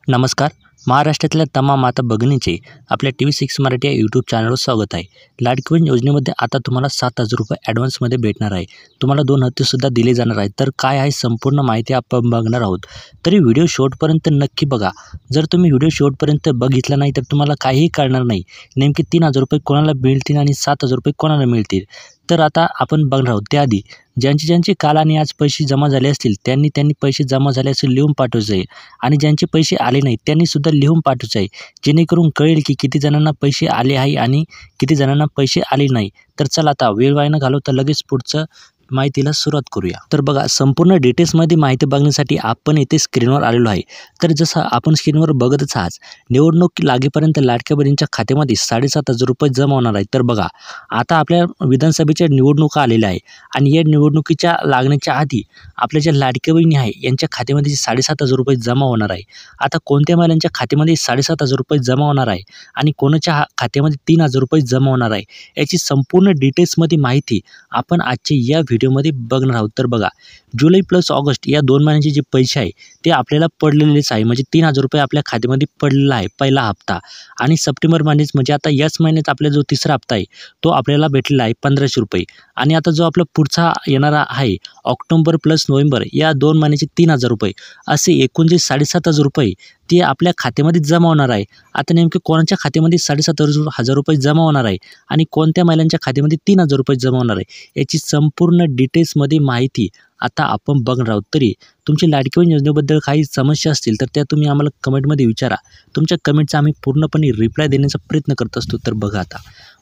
नमस्कार. महाराष्ट्रातल्या तमाम माता भगिनींचे आपल्या TV6 मराठी या यूट्यूब चॅनलवर स्वागत आहे. लाडकी बहीण योजनेमध्ये आता तुम्हाला ₹7,000 ॲडव्हान्समध्ये भेटणार आहे. तुम्हाला 2 हप्तेसुद्धा दिले जाणार आहेत. तर काय आहे संपूर्ण माहिती आपण बघणार आहोत. तरी व्हिडिओ शेवटपर्यंत नक्की बघा. जर तुम्ही व्हिडिओ शेवटपर्यंत बघितला नाही तर तुम्हाला काहीही कळणार नाही. नेमके ₹3,000 कोणाला मिळतील आणि ₹7,000 कोणाला मिळतील. तर आता आपण बघणार आहोत. त्याआधी ज्यांचे काल आणि आज पैसे जमा झाले असतील त्यांनी पैसे जमा झाले असे लिहून पाठवायचे आहे आणि ज्यांचे पैसे आले नाहीत त्यांनीसुद्धा लिहून पाठवायचे आहे. जेणेकरून कळेल की किती जणांना पैसे आले आहे आणि किती जणांना पैसे आले नाही. तर चला आता वेळ वाया न घालवता लगेच पुढचं माहितीला सुरुवात करूया. तर बघा, संपूर्ण डिटेल्समध्ये माहिती बघण्यासाठी आपण इथे स्क्रीनवर आलेलो आहे. तर जसं आपण स्क्रीनवर बघतच आहात, निवडणूक लागेपर्यंत लाडक्या बहिणींच्या खात्यामध्ये ₹7,500 जमा होणार आहेत. तर बघा, आता आपल्या विधानसभेच्या निवडणुका आलेल्या आहे आणि या निवडणुकीच्या लागण्याच्या आधी आपल्या ज्या लाडक्या बहिणी आहे यांच्या खात्यामध्ये ₹7,500 जमा होणार आहे. आता कोणत्या महिलांच्या खात्यामध्ये ₹7,500 जमा होणार आहे आणि कोणाच्या खात्यामध्ये ₹3,000 जमा होणार आहे, याची संपूर्ण डिटेल्समध्ये माहिती आपण आजच्या या व्हिडिओमध्ये बघणार आहोत. तर बघा, जुलै प्लस ऑगस्ट या 2 महिन्यांचे जे पैसे आहे ते आपल्याला पडलेलेच आहे. म्हणजे ₹3,000 आपल्या खात्यामध्ये पडलेला आहे पहिला हप्ता. आणि सप्टेंबर महिन्यात म्हणजे आता याच महिन्यात आपला जो तिसरा हप्ता आहे तो आपल्याला भेटलेला आहे ₹1,500. आणि आता जो आपला पुढचा येणारा आहे ऑक्टोबर प्लस नोव्हेंबर या 2 महिन्याचे ₹3,000 असे एकूण जे ₹7,500 ते आपल्या खात्यामध्ये जमा होणार आहे. आता नेमके कोणाच्या खात्यामध्ये ₹7,500 जमा होणार आहे आणि कोणत्या महिलांच्या खात्यामध्ये ₹3,000 जमा होणार आहे, याची संपूर्ण डिटेल्समध्ये माहिती आता आपण बघणार आहोत. तरी तुमची लाडकी बहीण योजनेबद्दल काही समस्या असतील तर त्या तुम्ही आम्हाला कमेंटमध्ये विचारा. तुमच्या कमेंटचा आम्ही पूर्णपणे रिप्लाय देण्याचा प्रयत्न करत असतो. तर बघा, आता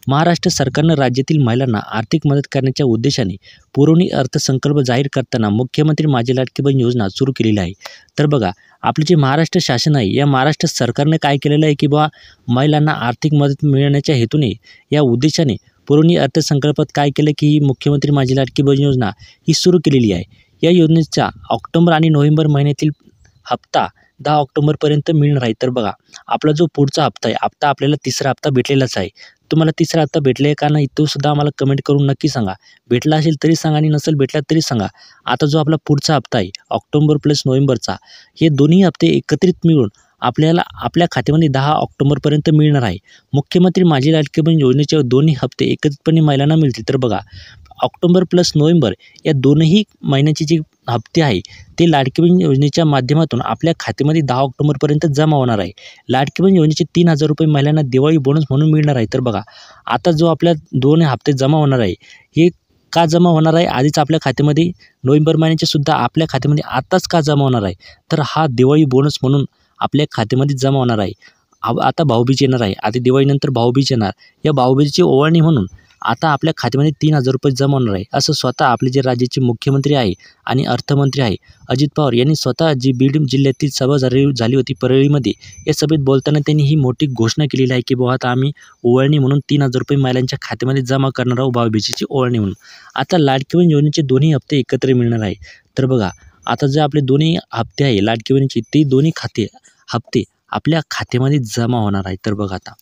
महाराष्ट्र सरकारनं राज्यातील महिलांना आर्थिक मदत करण्याच्या उद्देशाने पुरवणी अर्थसंकल्प जाहीर करताना मुख्यमंत्री माझी लाडकी बहीण योजना सुरू केलेली आहे. तर बघा, आपले जे महाराष्ट्र शासन आहे या महाराष्ट्र सरकारने काय केलेलं आहे की बा महिलांना आर्थिक मदत मिळण्याच्या हेतूने या उद्देशाने पुरवणी अर्थसंकल्पात काय केलं की मुख्यमंत्री माझी लाडकी बहीण योजना ही सुरू केलेली आहे. या योजनेचा ऑक्टोबर आणि नोव्हेंबर महिन्यातील हप्ता 10 ऑक्टोबरपर्यंत मिळणार आहे. तर बघा, आपला जो पुढचा हप्ता आहे, आता आपल्याला तिसरा हप्ता भेटलेलाच आहे. तुम्हाला तिसरा हप्ता भेटला आहे का नाही तो सुद्धा आम्हाला कमेंट करून नक्की सांगा. भेटला असेल तरी सांगा आणि नसेल भेटला तरी सांगा. आता जो आपला पुढचा हप्ता आहे ऑक्टोबर प्लस नोव्हेंबरचा, हे दोन्ही हप्ते एकत्रित मिळून आपल्याला आपल्या खात्यामध्ये 10 ऑक्टोबरपर्यंत मिळणार आहे. मुख्यमंत्री माझी लाडकी बहीण योजनेचे दोन्ही हप्ते एकत्रितपणे महिलांना मिळतील. तर बघा, ऑक्टोबर प्लस नोव्हेंबर या दोनही महिन्याचे जे हप्ते आहे ते लाडकी बहीण योजनेच्या माध्यमातून आपल्या खात्यामध्ये 10 ऑक्टोबरपर्यंत जमा होणार आहे. लाडकी बहीण योजनेचे ₹3,000 महिलांना दिवाळी बोनस म्हणून मिळणार आहे. तर बघा, आता जो आपल्या 2 हप्ते जमा होणार आहे हे का जमा होणार आहे, आधीच आपल्या खात्यामध्ये नोव्हेंबर महिन्याचे सुद्धा आपल्या खात्यामध्ये आत्ताच का जमा होणार आहे, तर हा दिवाळी बोनस म्हणून आपल्या खात्यामध्ये जमा होणार आहे. आता भाऊबीज येणार आहे. आता दिवाळीनंतर भाऊबीज येणार. या भाऊबीजेची ओवाळणी म्हणून आता आपल्या खात्यामध्ये ₹3,000 जमा होणार आहे. असं स्वतः आपले जे राज्याचे मुख्यमंत्री आहे आणि अर्थमंत्री आहे अजित पवार यांनी स्वतः जी बीड जिल्ह्यातील सभा झाली होती परळीमध्ये, या सभेत बोलताना त्यांनी ही मोठी घोषणा केलेली आहे की बुवा आता आम्ही ओवाळणी म्हणून ₹3,000 महिलांच्या खात्यामध्ये जमा करणार आहोत, भाऊबीजेची ओवाळणी म्हणून. आता लाडकी बहीण योजनेचे दोन्ही हप्ते एकत्र मिळणार आहे. तर बघा, आता जे आपले दोन्ही हप्ते आहे लाडकी बहिणीचे ते दोन्ही हप्ते आपल्या खात्यामध्ये जमा होणार आहेत. तर बघा, आता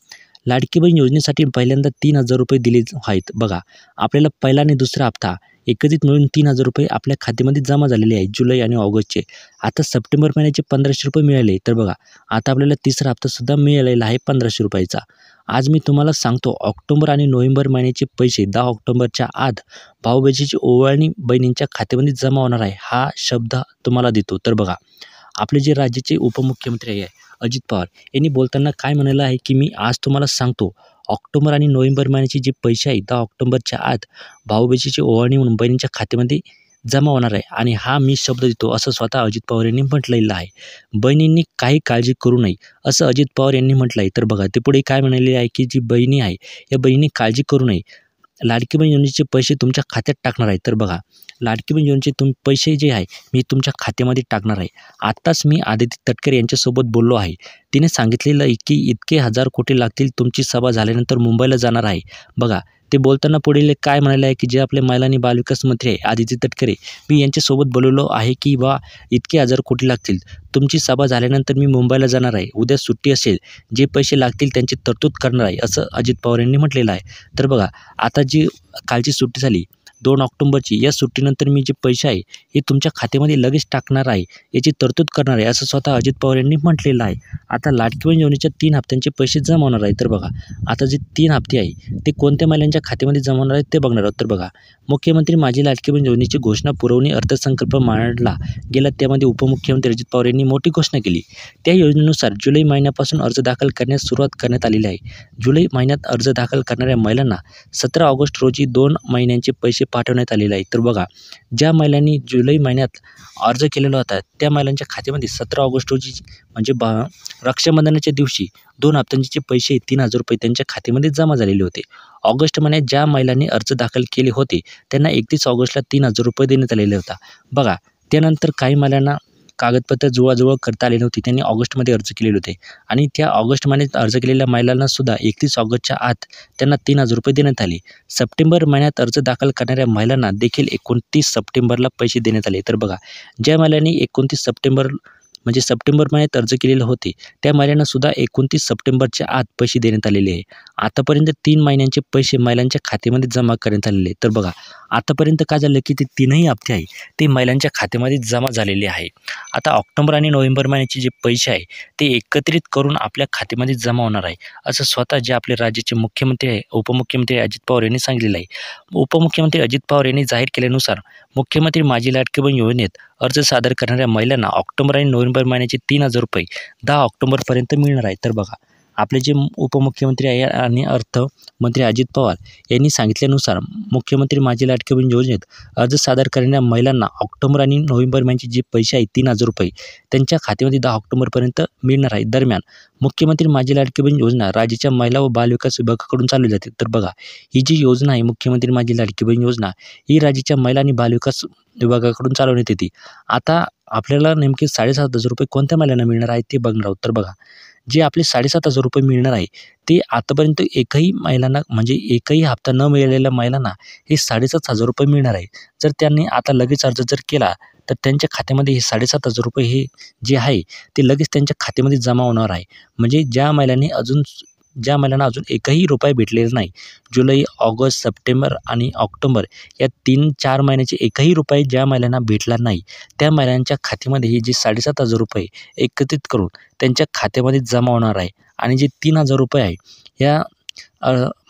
लाडकी बहीण योजनेसाठी पहिल्यांदा ₹3,000 दिले आहेत. बघा, आपल्याला पहिला आणि दुसरा हप्ता एकत्रित मिळून ₹3,000 आपल्या खात्यामध्ये जमा झालेले आहेत जुलै आणि ऑगस्टचे. आता सप्टेंबर महिन्याचे ₹1,500 मिळाले. तर बघा, आता आपल्याला तिसरा हप्तासुद्धा मिळालेला आहे ₹1,500. आज मी तुम्हाला सांगतो ऑक्टोबर आणि नोव्हेंबर महिन्याचे पैसे 10 ऑक्टोबरच्या आत भाऊबीजेची ओवाळणी बहिणींच्या खात्यामध्ये जमा होणार आहे, हा शब्द तुम्हाला देतो. तर बघा, आपले जे राज्याचे उपमुख्यमंत्री आहे अजित पवार यांनी बोलताना काय म्हणालं आहे की मी आज तुम्हाला सांगतो ऑक्टोबर आणि नोव्हेंबर महिन्याचे जे पैसे आहेत 10 ऑक्टोबरच्या आत भाऊबीजेची ओवाळणी म्हणून बहिणींच्या खात्यामध्ये जमा होणार आहे आणि हा मी शब्द देतो, असं स्वतः अजित पवार यांनी म्हटलेलं आहे. बहिणींनी काही काळजी करू नये असं अजित पवार यांनी म्हटलं आहे. तर बघा, ते पुढे काय म्हणाले आहे की जी बहिणी आहे या बहिणी काळजी करू नये, लाडकी बहीण योजनेचे पैसे तुमच्या खात्यात टाकणार आहे. तर बघा, लाडकी बहीण योजनेचे पैसे जे आहे मी तुमच्या खात्यामध्ये टाकणार आहे. आत्ताच मी आदिती तटकरे यांच्यासोबत बोललो आहे. तिने सांगितलेलं आहे की इतके 1,000 कोटी लागतील, तुमची सभा झाल्यानंतर मुंबईला जाणार आहे. बघा, ते बोलताना पुढे काय म्हणाले आहे की जे आपले महिला आणि बालविकास मंत्री आहे आदिती तटकरे, मी यांच्यासोबत बोललो आहे की बा इतके 1,000 कोटी लागतील, तुमची सभा झाल्यानंतर मी मुंबईला जाणार आहे, उद्या सुट्टी असेल, जे पैसे लागतील त्यांची तरतूद करणार आहे, असं अजित पवार यांनी म्हटलेलं आहे. तर बघा, आता जी कालची सुट्टी झाली 2 ऑक्टोबरची या सुट्टीनंतर मी जे पैसे आहे हे तुमच्या खात्यामध्ये लगेच टाकणार आहे, याची तरतूद करणार आहे, असं स्वतः अजित पवार यांनी म्हटलेलं आहे. आता लाडकी बहीण योजनेच्या 3 हप्त्यांचे पैसे जमा होणार आहेत. तर बघा, आता जे 3 हप्ते आहे ते कोणत्या महिलांच्या खात्यामध्ये जमा होणार आहेत ते बघणार आहोत. तर बघा, मुख्यमंत्री माझी लाडकी बहीण योजनेची घोषणा पुरवणी अर्थसंकल्प मांडला गेला, त्यामध्ये उपमुख्यमंत्री अजित पवार यांनी मोठी घोषणा केली. त्या योजनेनुसार जुलै महिन्यापासून अर्ज दाखल करण्यास सुरुवात करण्यात आलेली आहे. जुलै महिन्यात अर्ज दाखल करणाऱ्या महिलांना 17 ऑगस्ट रोजी 2 महिन्यांचे पैसे पाठवण्यात आलेले आहेत. तर बघा, ज्या महिलांनी जुलै महिन्यात अर्ज केलेला होता त्या महिलांच्या खात्यामध्ये 17 ऑगस्ट रोजी म्हणजे रक्षाबंधनाच्या दिवशी 2 हप्त्यांचे पैसे 3,000 रुपये त्यांच्या खात्यामध्ये जमा झालेले होते. ऑगस्ट महिन्यात ज्या महिलांनी अर्ज दाखल केले होते त्यांना 31 ऑगस्टला 3,000 रुपये देण्यात आलेले होता. बघा, त्यानंतर काही महिलांना कागदपत्र जुळवाजुळव करता आली नव्हती, त्यांनी ऑगस्टमध्ये अर्ज केलेले होते आणि त्या ऑगस्ट महिन्यात अर्ज केलेल्या महिलांना सुद्धा 31 ऑगस्टच्या आत त्यांना 3,000 रुपये देण्यात आले. सप्टेंबर महिन्यात अर्ज दाखल करणाऱ्या महिलांना देखील 29 सप्टेंबरला पैसे देण्यात आले. तर बघा, ज्या महिलांनी 29 सप्टेंबर म्हणजे सप्टेंबर महिन्यात अर्ज केलेले होते त्या महिलांना सुद्धा 29 सप्टेंबरच्या आत पैसे देण्यात आलेले आहे. आतापर्यंत 3 महिन्यांचे पैसे महिलांच्या खात्यामध्ये जमा करण्यात आलेले. तर बघा, आतापर्यंत काय झालं की ते 3ही हप्ते आहे ते महिलांच्या खात्यामध्ये जमा झालेले आहे. आता ऑक्टोबर आणि नोव्हेंबर महिन्याचे जे पैसे आहे ते एकत्रित करून आपल्या खात्यामध्ये जमा होणार आहे, असं स्वतः जे आपले राज्याचे मुख्यमंत्री आहे उपमुख्यमंत्री अजित पवार यांनी सांगितलेलं आहे. उपमुख्यमंत्री अजित पवार यांनी जाहीर केल्यानुसार मुख्यमंत्री माझी लाडकी बहीण योजनेत अर्ज सादर करणाऱ्या महिलांना ऑक्टोबर आणि नोव्हेंबर महिन्याचे 3,000 रुपये 10 ऑक्टोबरपर्यंत मिळणार आहे. तर बघा, आपले जे उपमुख्यमंत्री आहे आणि अर्थमंत्री अजित पवार यांनी सांगितल्यानुसार मुख्यमंत्री माझी लाडकी बहीण योजनेत अर्ज सादर करणाऱ्या महिलांना ऑक्टोबर आणि नोव्हेंबर महिन्याचे जे पैसे आहेत 3,000 रुपये त्यांच्या खात्यामध्ये 10 ऑक्टोबरपर्यंत मिळणार आहे. दरम्यान मुख्यमंत्री माझी लाडकी बहीण योजना राज्याच्या महिला व बालविकास विभागाकडून चालवली जाते. तर बघा, ही जी योजना आहे मुख्यमंत्री माझी लाडकी बहीण योजना ही राज्याच्या महिला आणि बालविकास विभागाकडून चालवण्यात येते. आता आपल्याला नेमके 7,500 रुपये कोणत्या महिलांना मिळणार आहेत ते बघणार आहोत. तर बघा, जे आपले 7,500 रुपये मिळणार आहे ते आतापर्यंत एकही महिलांना म्हणजे एकही हप्ता न मिळालेल्या महिलांना हे 7,500 रुपये मिळणार आहे. जर त्यांनी आता लगेच अर्ज जर केला तर त्यांच्या खात्यामध्ये हे 7,500 रुपये हे जे आहे ते लगेच त्यांच्या खात्यामध्ये जमा होणार आहे. म्हणजे ज्या महिलांना अजून एकही रुपया भेटलेला नाही, जुलै, ऑगस्ट, सप्टेंबर आणि ऑक्टोबर या 3-4 महिन्याचे एकही रुपये ज्या महिलांना भेटला नाही त्या महिलांच्या खात्यामध्ये हे जे 7,500 रुपये एकत्रित करून त्यांच्या खात्यामध्ये जमा होणार आहे. आणि जे 3,000 रुपये आहे या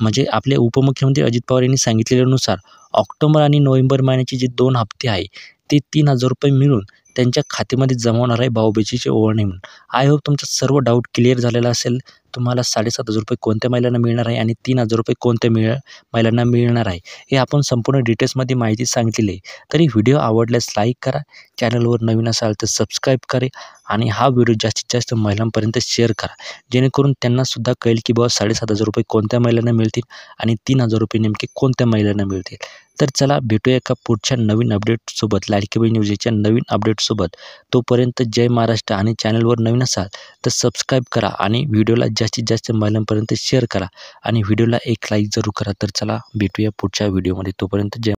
म्हणजे आपले उपमुख्यमंत्री अजित पवार यांनी सांगितलेल्यानुसार ऑक्टोबर आणि नोव्हेंबर महिन्याचे जे 2 हप्ते आहे ते 3,000 रुपये मिळून त्यांच्या खात्यामध्ये जमा होणार आहे भाऊबीजेची ओवाळणी म्हणून. आय होप तुमचा सर्व डाऊट क्लिअर झालेला असेल. तुम्हाला 7,500 रुपये कोणत्या महिलांना मिळणार आहे आणि 3,000 रुपये कोणत्या महिलांना मिळणार आहे हे आपण संपूर्ण डिटेल्समध्ये माहिती सांगितलेली आहे. तरी व्हिडिओ आवडल्यास लाईक करा, चॅनलवर नवीन असाल तर सबस्क्राईब करा आणि हा व्हिडिओ जास्तीत जास्त महिलांपर्यंत शेअर करा, जेणेकरून त्यांनासुद्धा कळेल की बाबा 7,500 रुपये कोणत्या महिलांना मिळतील आणि 3,000 रुपये नेमके कोणत्या महिलांना मिळतील. तर चला भेटूया एका पुढच्या नवीन अपडेटसोबत, लाडकी बहीण योजनेच्या नवीन अपडेटसोबत. तोपर्यंत जय महाराष्ट्र आणि चॅनलवर नवीन असाल तर सबस्क्राईब करा आणि व्हिडिओला जास्तीत जास्त महिलांपर्यंत शेअर करा आणि व्हिडिओला एक लाईक जरूर करा. तर चला भेटूया पुढच्या व्हिडिओमध्ये. तोपर्यंत जय